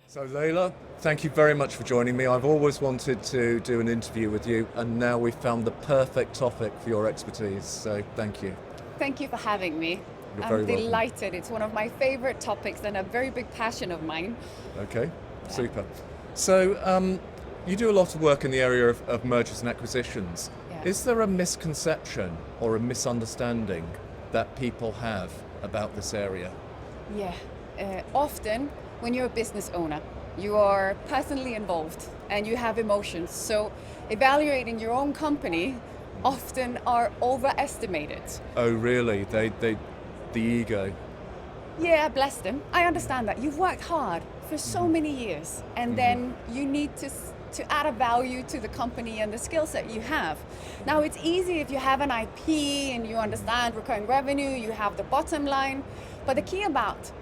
So Laila, thank you very much for joining me. I've always wanted to do an interview with you, and now we've found the perfect topic for your expertise, so thank you. Thank you for having me. You're I'm very welcome. delighted. It's one of my favorite topics and a very big passion of mine. Okay, super. So you do a lot of work in the area of mergers and acquisitions. Yeah. Is there a misconception or a misunderstanding that people have about this area? Yeah. Often, when you're a business owner, you are personally involved and you have emotions. So, evaluating your own company often are overestimated. Oh really? The ego. Yeah, bless them. I understand that. You've worked hard for so many years, and then you need to add a value to the company and the skill set you have. Now, it's easy if you have an IP and you understand recurring revenue, you have the bottom line, but the key about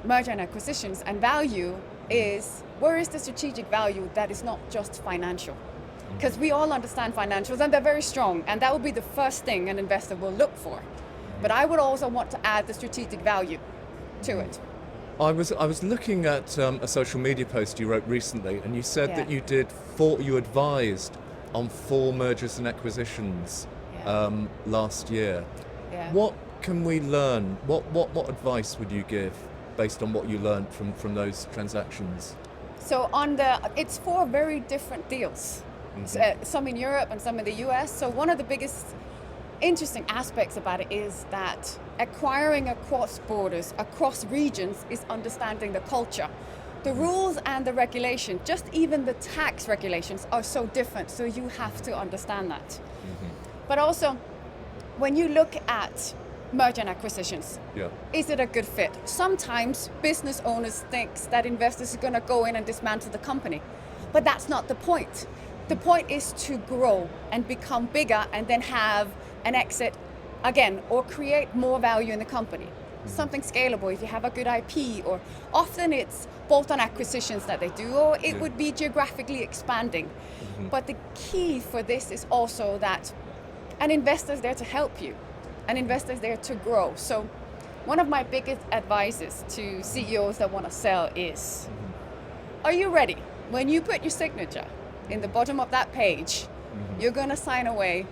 merger and acquisitions and value is where is the strategic value that is not just financial? Because we all understand financials and they're very strong, and that will be the first thing an investor will look for. But I would also want to add the strategic value to it. I was looking at a social media post you wrote recently, and you said Yeah. that you advised on 4 mergers and acquisitions last year. Yeah. What can we learn? What advice would you give based on what you learned from those transactions? So it's 4 very different deals. Some in Europe and some in the US. So one of the biggest interesting aspects about it is that acquiring across borders, across regions, is understanding the culture. The rules and the regulation, just even the tax regulations, are so different, so you have to understand that. But also, when you look at merger and acquisitions, Yeah. is it a good fit? Sometimes business owners think that investors are going to go in and dismantle the company, but that's not the point. The point is to grow and become bigger and then have an exit again, or create more value in the company. Something scalable if you have a good IP, or often it's bolt-on acquisitions that they do, or it would be geographically expanding. But the key for this is also that an investor is there to help you. An investor is there to grow. So one of my biggest advices to CEOs that want to sell is, are you ready? When you put your signature in the bottom of that page, you're going to sign away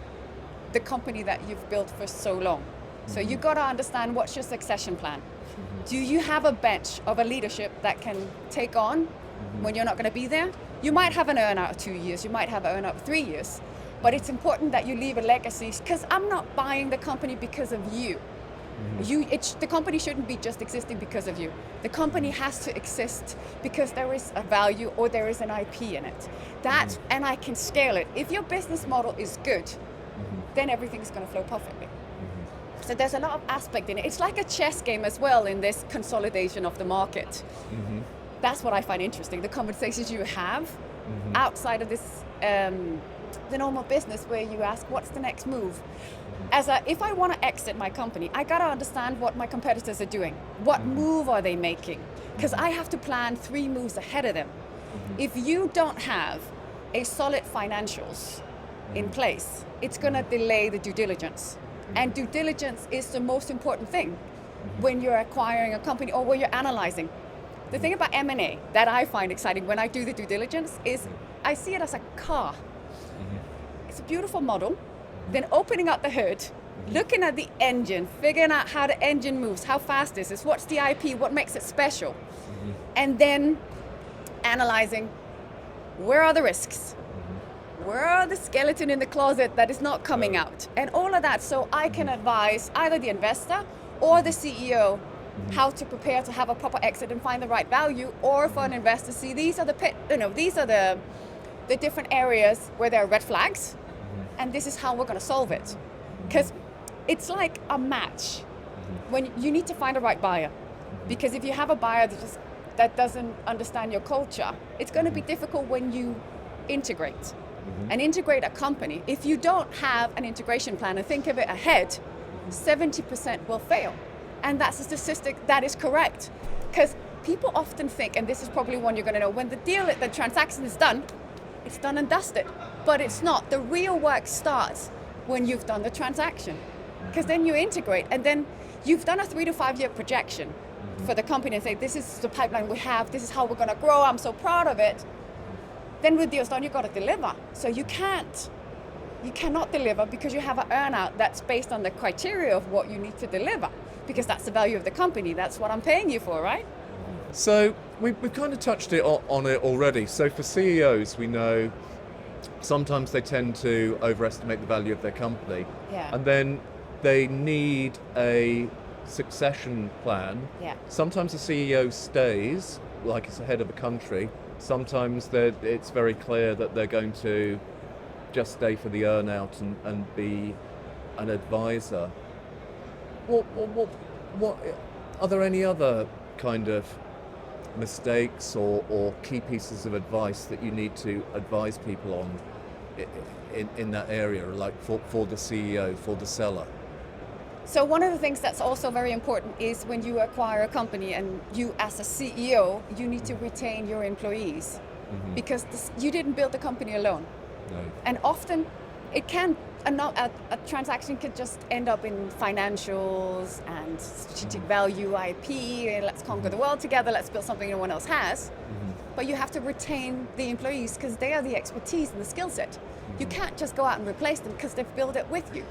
the company that you've built for so long. So you got to understand, what's your succession plan? Do you have a bench of a leadership that can take on when you're not going to be there? You might have an earn-out of 2 years, you might have an earn-out of 3 years, but it's important that you leave a legacy, because I'm not buying the company because of you. The company shouldn't be just existing because of you. The company has to exist because there is a value or there is an IP in it. And I can scale it. If your business model is good, then everything's going to flow perfectly. So there's a lot of aspect in it. It's like a chess game as well in this consolidation of the market. That's what I find interesting, the conversations you have outside of this, the normal business, where you ask, what's the next move? If I want to exit my company, I got to understand what my competitors are doing. What move are they making? Because I have to plan 3 moves ahead of them. If you don't have a solid financials in place, it's going to delay the due diligence. And due diligence is the most important thing when you're acquiring a company or when you're analyzing. The thing about M&A that I find exciting when I do the due diligence is I see it as a car. It's a beautiful model. Then opening up the hood, looking at the engine, figuring out how the engine moves, how fast is this, what's the IP, what makes it special, and then analyzing, where are the risks? Where are the skeleton in the closet that is not coming out? And all of that, so I can advise either the investor or the CEO how to prepare to have a proper exit and find the right value, or for an investor, see these are the different areas where there are red flags, and this is how we're going to solve it. Because it's like a match. When you need to find the right buyer, because if you have a buyer that doesn't understand your culture, it's going to be difficult when you integrate. And integrate a company. If you don't have an integration plan and think of it ahead, 70% will fail. And that's a statistic that is correct. Because people often think, and this is probably one you're going to know, when the transaction is done, it's done and dusted. But it's not. The real work starts when you've done the transaction. Because then you integrate, and then you've done a 3 to 5 year projection. for the company and say, this is the pipeline we have, this is how we're going to grow, I'm so proud of it, then with deals done, you've got to deliver. So you cannot deliver because you have an earnout that's based on the criteria of what you need to deliver, because that's the value of the company. That's what I'm paying you for, right? So we've kind of touched on it already. So for CEOs, we know sometimes they tend to overestimate the value of their company. Yeah. And then they need a succession plan. Yeah. Sometimes the CEO stays, like it's the head of a country. Sometimes it's very clear that they're going to just stay for the earnout and be an advisor. What are there any other kind of mistakes or key pieces of advice that you need to advise people on in that area, like for the CEO, for the seller? So one of the things that's also very important is when you acquire a company and you as a CEO, you need to retain your employees, because you didn't build the company alone. No. And often it can, a transaction could just end up in financials and strategic value, IP, and let's conquer the world together, let's build something no one else has. But you have to retain the employees because they are the expertise and the skill set. You can't just go out and replace them because they've built it with you.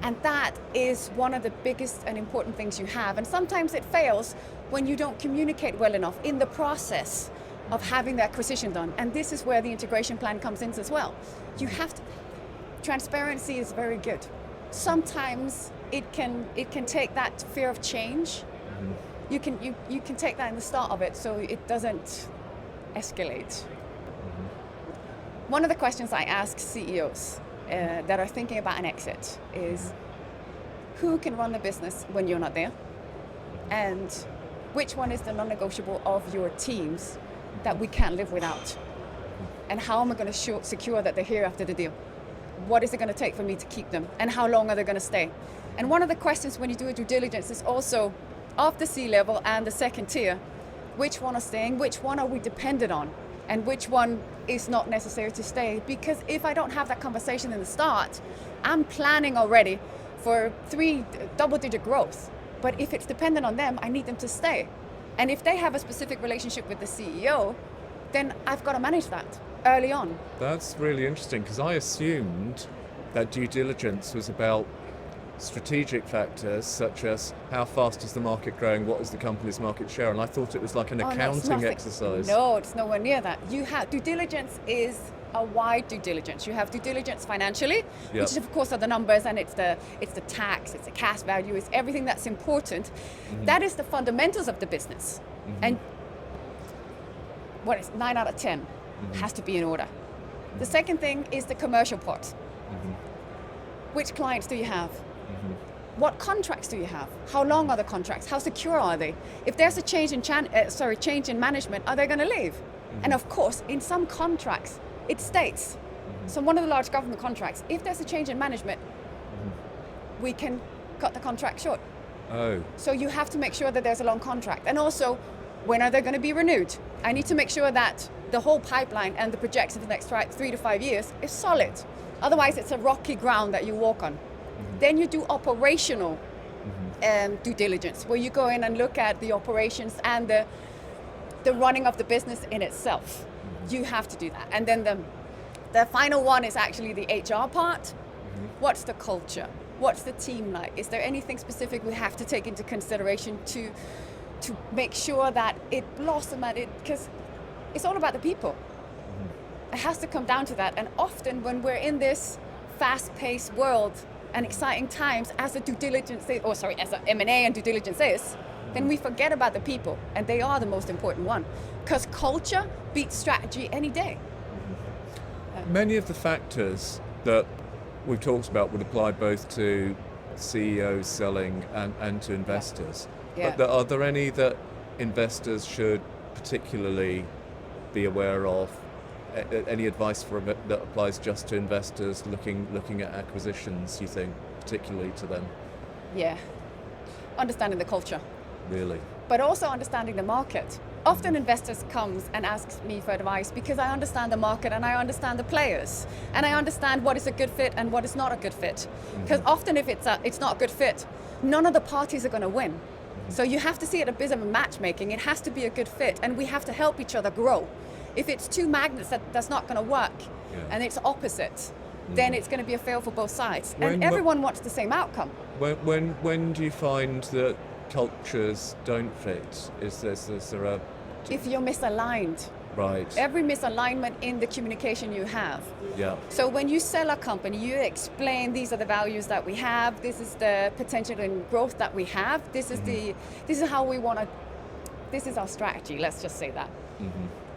And that is one of the biggest and important things you have. And sometimes it fails when you don't communicate well enough in the process of having the acquisition done. And this is where the integration plan comes in as well. You have to, transparency is very good. Sometimes it can take that fear of change. You can take that in the start of it so it doesn't escalate. One of the questions I ask CEOs that are thinking about an exit is, who can run the business when you're not there? And which one is the non-negotiable of your teams that we can't live without? And how am I going to secure that they're here after the deal? What is it going to take for me to keep them? And how long are they going to stay? And one of the questions when you do a due diligence is also, of the C-level and the second tier, which one are staying, which one are we dependent on, and which one is not necessary to stay? Because if I don't have that conversation in the start, I'm planning already for 3 double-digit growth. But if it's dependent on them, I need them to stay. And if they have a specific relationship with the CEO, then I've got to manage that early on. That's really interesting, because I assumed that due diligence was about strategic factors such as how fast is the market growing, what is the company's market share, and I thought it was like an accounting exercise. No, it's nowhere near that. You have due diligence is a wide due diligence. You have due diligence financially, which of course are the numbers, and it's the tax, it's the cash value, it's everything that's important. That is the fundamentals of the business. And what is 9 out of 10 has to be in order. The second thing is the commercial part. Which clients do you have? What contracts do you have? How long are the contracts? How secure are they? If there's a change in change in management, are they going to leave? And of course, in some contracts, it states. So one of the large government contracts, if there's a change in management, we can cut the contract short. Oh. So you have to make sure that there's a long contract. And also, when are they going to be renewed? I need to make sure that the whole pipeline and the projects of the next 3 to 5 years is solid. Otherwise, it's a rocky ground that you walk on. Then you do operational due diligence, where you go in and look at the operations and the running of the business in itself. You have to do that. And then the final one is actually the HR part. What's the culture? What's the team like? Is there anything specific we have to take into consideration to make sure that it blossoms at it? Because it's all about the people. It has to come down to that. And often when we're in this fast-paced world and exciting times, as a due diligence, as a M&A and due diligence is, then we forget about the people, and they are the most important one. Because culture beats strategy any day. Many of the factors that we've talked about would apply both to CEOs selling and to investors. Yeah. But are there any that investors should particularly be aware of? Any advice that applies just to investors looking at acquisitions, you think, particularly to them? Yeah. Understanding the culture. Really? But also understanding the market. Often investors comes and asks me for advice because I understand the market and I understand the players. And I understand what is a good fit and what is not a good fit. Because often if it's not a good fit, none of the parties are going to win. So you have to see it a bit of a matchmaking. It has to be a good fit, and we have to help each other grow. If it's two magnets, that's not going to work, and it's opposite, then it's going to be a fail for both sides. And everyone wants the same outcome. When do you find that cultures don't fit? Is there a... If you're misaligned. Right. Every misalignment in the communication you have. Yeah. So when you sell a company, you explain these are the values that we have. This is the potential and growth that we have. This is how we want to. This is our strategy. Let's just say that.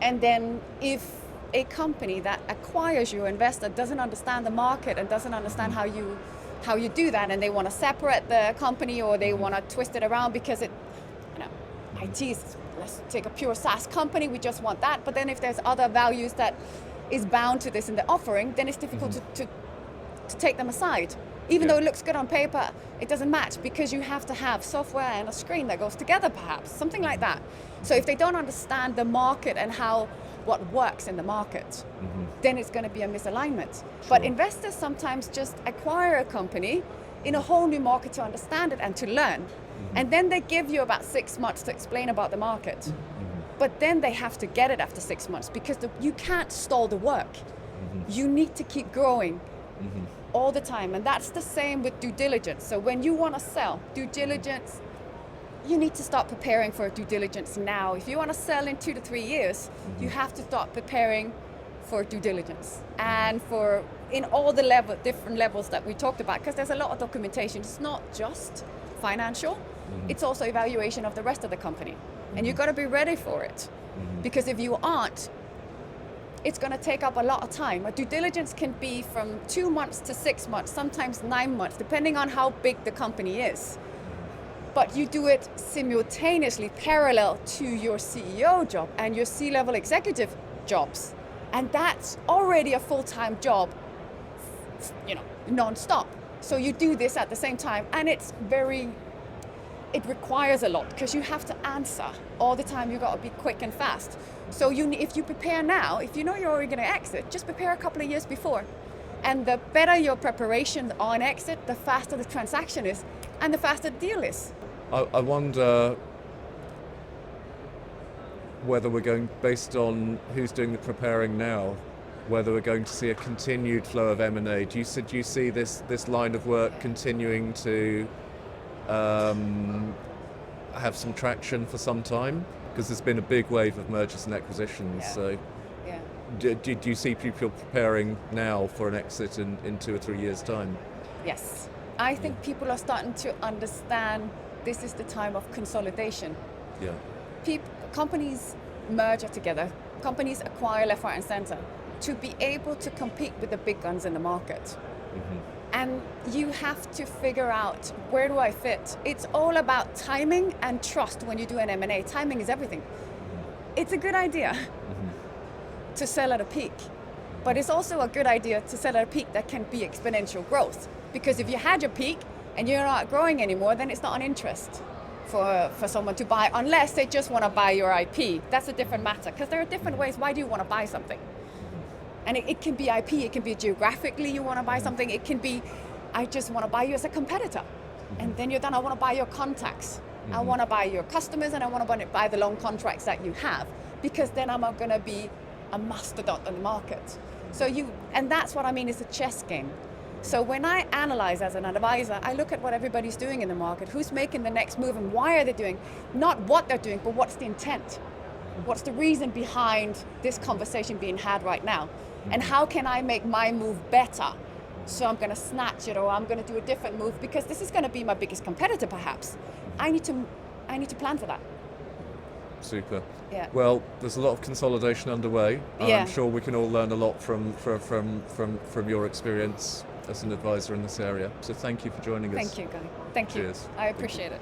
And then if a company that acquires your investor doesn't understand the market and doesn't understand how you do that, and they want to separate the company or they want to twist it around because IT is, let's take a pure SaaS company, we just want that. But then if there's other values that is bound to this in the offering, then it's difficult to take them aside. Even though it looks good on paper, it doesn't match because you have to have software and a screen that goes together perhaps, something like that. So if they don't understand the market and what works in the market, then it's going to be a misalignment. Sure. But investors sometimes just acquire a company in a whole new market to understand it and to learn. And then they give you about 6 months to explain about the market. But then they have to get it after 6 months because you can't stall the work. You need to keep growing all the time. And that's the same with due diligence. So when you want to sell, due diligence, you need to start preparing for due diligence now. If you want to sell in 2 to 3 years, you have to start preparing for due diligence and for in all the different levels that we talked about, because there's a lot of documentation. It's not just financial, it's also evaluation of the rest of the company. And you've got to be ready for it. Because if you aren't, it's going to take up a lot of time. A due diligence can be from 2 months to 6 months, sometimes 9 months, depending on how big the company is. But you do it simultaneously, parallel to your CEO job and your C-level executive jobs. And that's already a full-time job, non-stop. So you do this at the same time, and it requires a lot because you have to answer all the time. You've got to be quick and fast. So if you prepare now, if you know you're already going to exit, just prepare a couple of years before. And the better your preparation on exit, the faster the transaction is, and the faster the deal is. I wonder whether we're going, based on who's doing the preparing now, whether we're going to see a continued flow of M&A. Do you see this line of work continuing to have some traction for some time? Because there's been a big wave of mergers and acquisitions. So do you see people preparing now for an exit in 2 or 3 years' time? Yes. I think people are starting to understand this is the time of consolidation. Yeah. Companies merge together. Companies acquire left, right, and center to be able to compete with the big guns in the market. And you have to figure out, where do I fit? It's all about timing and trust when you do an M&A. Timing is everything. It's a good idea to sell at a peak, but it's also a good idea to sell at a peak that can be exponential growth. Because if you had your peak and you're not growing anymore, then it's not an interest for someone to buy, unless they just want to buy your IP. That's a different matter, because there are different ways. Why do you want to buy something? And it can be IP, it can be geographically you want to buy something, it can be, I just want to buy you as a competitor. And then you're done, I want to buy your contacts. I want to buy your customers, and I want to buy the long contracts that you have, because then I'm going to be a mastodon in the market. And that's what I mean, is a chess game. So when I analyze as an advisor, I look at what everybody's doing in the market, who's making the next move and why are they doing, not what they're doing, but what's the intent? What's the reason behind this conversation being had right now? And how can I make my move better? So I'm going to snatch it, or I'm going to do a different move, because this is going to be my biggest competitor perhaps. I need to plan for that. Super. Yeah. Well, there's a lot of consolidation underway. Yeah. I'm sure we can all learn a lot from your experience as an advisor in this area. So thank you for joining us. Thank you, Guy. Thank you. Cheers. I appreciate it.